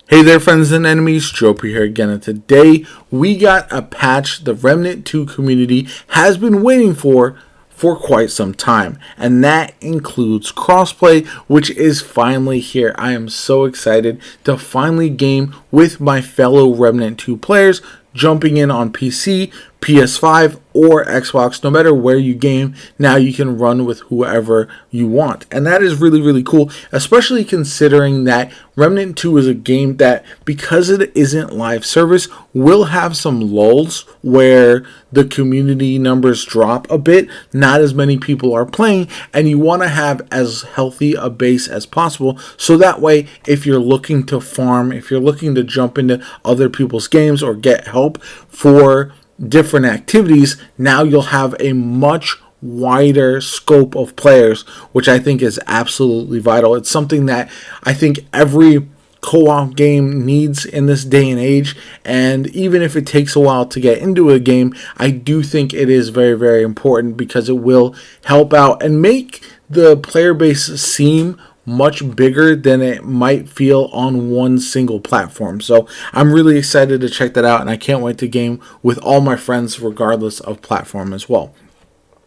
Hey there, friends and enemies, JoPaWrites here again, and today we got a patch the Remnant 2 community has been waiting for quite some time, and that includes Crossplay, which is finally here. I am so excited to finally game with my fellow Remnant 2 players, jumping in on PC, PS5, or Xbox. No matter where you game, now you can run with whoever you want. And that is really, really cool, especially considering that Remnant 2 is a game that, because it isn't live service, will have some lulls where the community numbers drop a bit. Not as many people are playing, and you want to have as healthy a base as possible. So that way, if you're looking to farm, if you're looking to jump into other people's games or get help for different activities, now you'll have a much wider scope of players, which I think is absolutely vital. It's something that I think every co-op game needs in this day and age, and even if it takes a while to get into a game, I do think it is very, very important because it will help out and make the player base seem much bigger than it might feel on one single platform. So I'm really excited to check that out, and I can't wait to game with all my friends regardless of platform as well.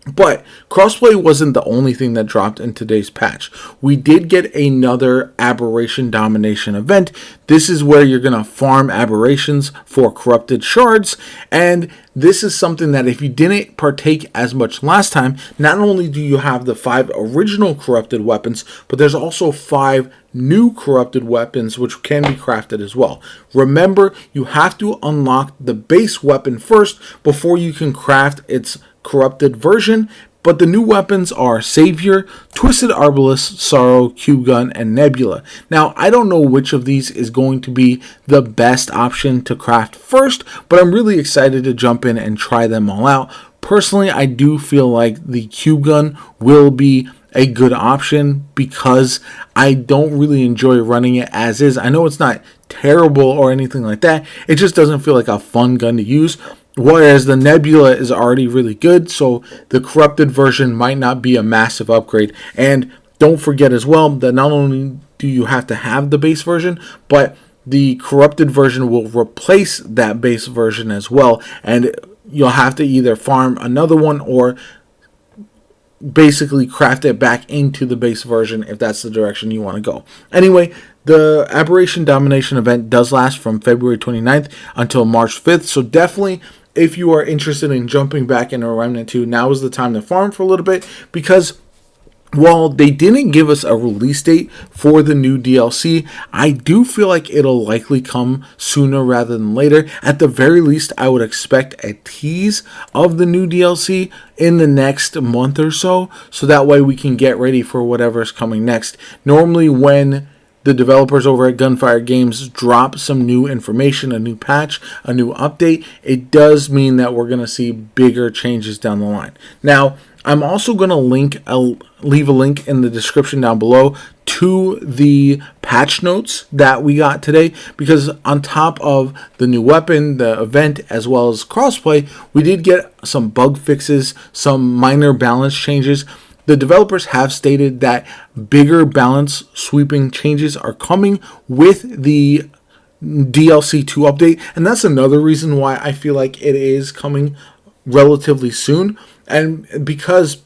But Crossplay wasn't the only thing that dropped in today's patch. We did get another Aberration Domination event. This is where you're going to farm aberrations for corrupted shards, and this is something that if you didn't partake as much last time, not only do you have the 5 original corrupted weapons, but there's also 5 new corrupted weapons which can be crafted as well. Remember, you have to unlock the base weapon first before you can craft its corrupted version, but the new weapons are Savior, Twisted Arbalest, Sorrow, Cube Gun, and Nebula. Now, I don't know which of these is going to be the best option to craft first, but I'm really excited to jump in and try them all out. Personally, I do feel like the Cube Gun will be a good option because I don't really enjoy running it as is. I know it's not terrible or anything like that. It just doesn't feel like a fun gun to use. Whereas the Nebula is already really good, so the corrupted version might not be a massive upgrade. And don't forget as well that not only do you have to have the base version, but the corrupted version will replace that base version as well. And you'll have to either farm another one or basically craft it back into the base version if that's the direction you want to go. Anyway, the Aberration Domination event does last from February 29th until March 5th, so definitely if you are interested in jumping back into Remnant 2, now is the time to farm for a little bit, because while they didn't give us a release date for the new DLC, I do feel like it'll likely come sooner rather than later. At the very least, I would expect a tease of the new DLC in the next month or so that way we can get ready for whatever's coming next. Normally when the developers over at Gunfire Games drop some new information, a new patch, a new update, it does mean that we're going to see bigger changes down the line. Now, I'm also going to leave a link in the description down below to the patch notes that we got today, because on top of the new weapon, the event, as well as Crossplay, we did get some bug fixes, some minor balance changes. The developers have stated that bigger balance sweeping changes are coming with the DLC 2 update, and that's another reason why I feel like it is coming relatively soon, and because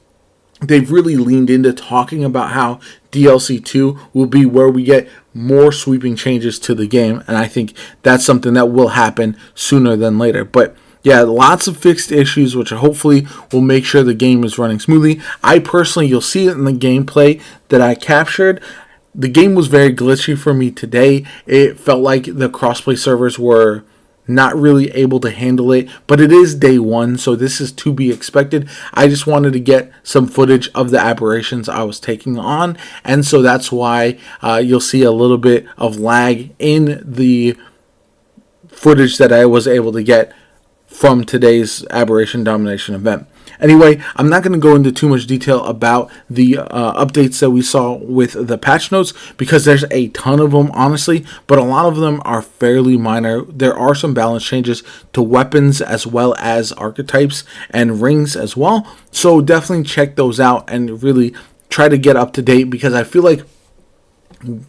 they've really leaned into talking about how DLC 2 will be where we get more sweeping changes to the game, and I think that's something that will happen sooner than later. But yeah, lots of fixed issues, which hopefully will make sure the game is running smoothly. I personally, you'll see it in the gameplay that I captured. The game was very glitchy for me today. It felt like the crossplay servers were not really able to handle it, but it is day one, so this is to be expected. I just wanted to get some footage of the aberrations I was taking on, and so that's why you'll see a little bit of lag in the footage that I was able to get from today's Aberration Domination event. Anyway, I'm not going to go into too much detail about the updates that we saw with the patch notes, because there's a ton of them, honestly, but a lot of them are fairly minor. There are some balance changes to weapons as well as archetypes and rings as well, so definitely check those out and really try to get up to date, because I feel like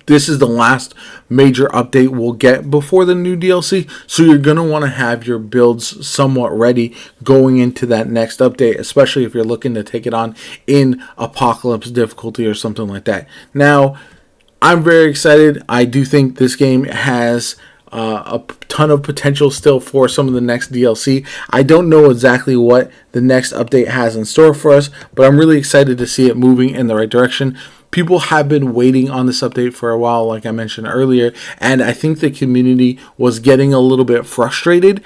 This is the last major update we'll get before the new DLC, so you're going to want to have your builds somewhat ready going into that next update, especially if you're looking to take it on in Apocalypse difficulty or something like that. Now, I'm very excited. I do think this game has a ton of potential still for some of the next DLC. I don't know exactly what the next update has in store for us, but I'm really excited to see it moving in the right direction. People have been waiting on this update for a while, like I mentioned earlier, and I think the community was getting a little bit frustrated.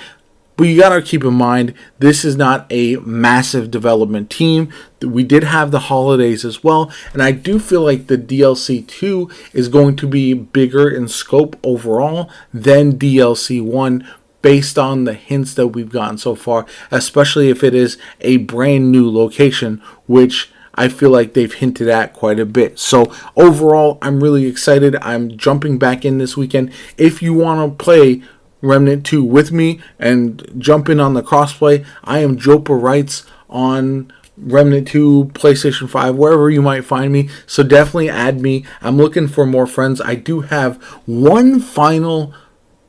But you gotta keep in mind, this is not a massive development team. We did have the holidays as well, and I do feel like the DLC 2 is going to be bigger in scope overall than DLC 1, based on the hints that we've gotten so far, especially if it is a brand new location, which I feel like they've hinted at quite a bit. So overall, I'm really excited. I'm jumping back in this weekend. If you want to play Remnant 2 with me and jump in on the crossplay, I am JoPaWrites on Remnant 2, PlayStation 5, wherever you might find me. So definitely add me. I'm looking for more friends. I do have one final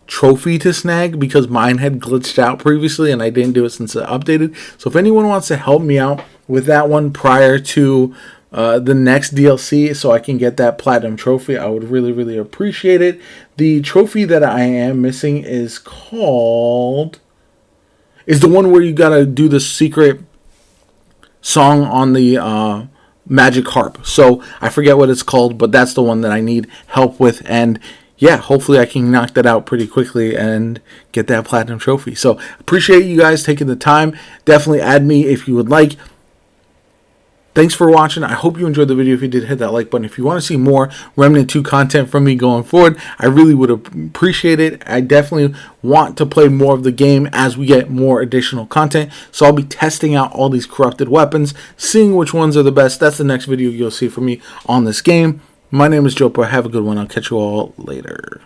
trophy to snag because mine had glitched out previously and I didn't do it since it updated. So if anyone wants to help me out with that one prior to the next DLC so I can get that platinum trophy, I would really, really appreciate it. The trophy that I am missing is the one where you gotta do the secret song on the magic harp. So I forget what it's called, but that's the one that I need help with, and yeah, hopefully I can knock that out pretty quickly and get that platinum trophy. So appreciate you guys taking the time. Definitely add me if you would like. Thanks for watching. I hope you enjoyed the video. If you did, hit that like button. If you want to see more Remnant 2 content from me going forward, I really would appreciate it. I definitely want to play more of the game as we get more additional content. So I'll be testing out all these corrupted weapons, seeing which ones are the best. That's the next video you'll see from me on this game. My name is JoPa. Have a good one. I'll catch you all later.